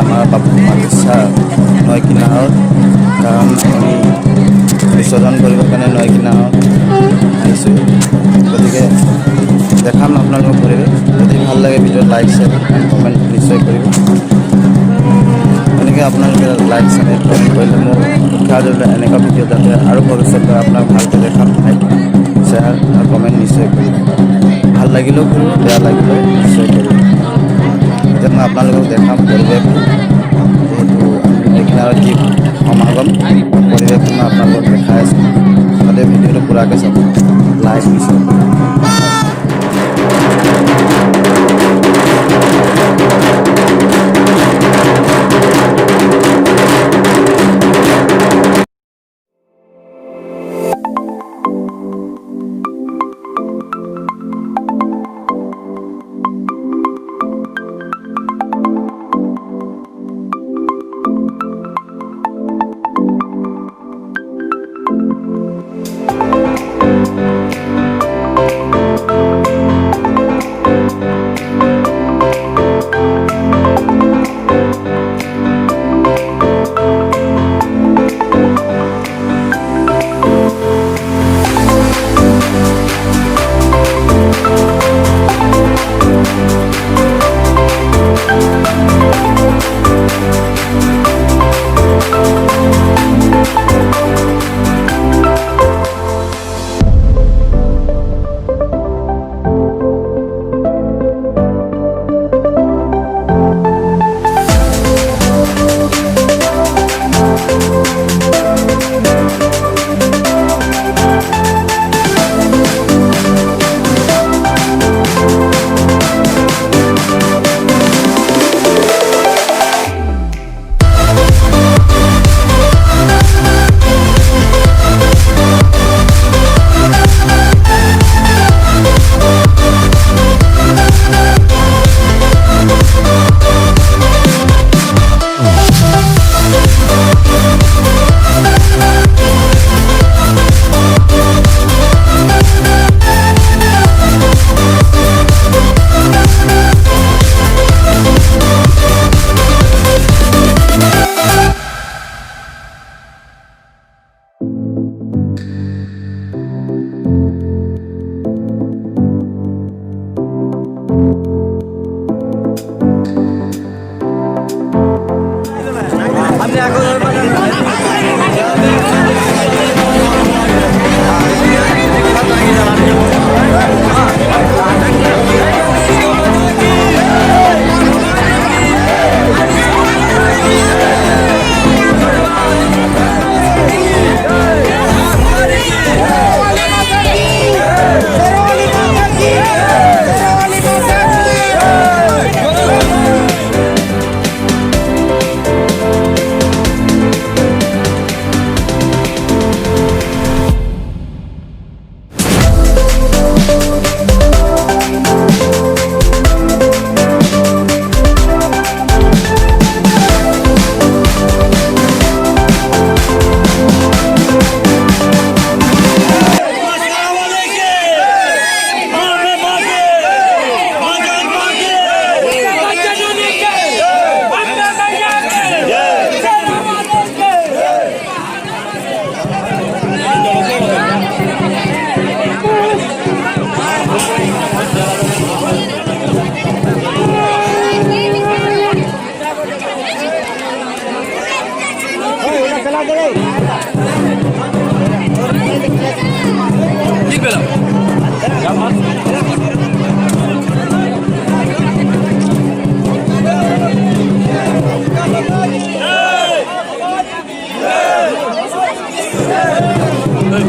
আমাৰ বাগিচা নৈ কিনাৰত, কাৰণ আমি বিসৰ্জন কৰিবৰ কাৰণে নৈ কিনাৰত আহিছোঁ। গতিকে দেখাম আপোনালোকৰ পৰিৱেশ। যদি ভাল লাগে ভিডিঅ'ত লাইক শ্বেয়াৰ এণ্ড কমেণ্ট নিশ্চয় কৰিব। এনেকৈ আপোনালোকে লাইক শ্বেয়াৰ কমেণ্ট কৰিলে মোক উৎসাহ দিলে এনেকুৱা ভিডিঅ' যাতে আৰু ভৱিষ্যতে আপোনাক ভালকৈ দেখাম। লাইক শ্বেয়াৰ আৰু কমেণ্ট নিশ্চয় কৰিব। ভাল লাগিলেও কৰিব, বেয়া লাগিলেও নিশ্চয় কৰিব। এতিয়া মই আপোনালোকক দেখাম পৰিৱেশটো। যিহেতু নৈ কিনাৰত যি সমাগম পৰিৱেশটো মই আপোনালোকক দেখাই আছোঁ। তাতে ভিডিঅ'টো পূৰাকৈ চাব, লাইক নিশ্চয় কৰিব।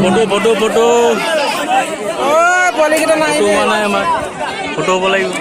फोटो फोटो फोटो फोटो হ'ব লাগিব।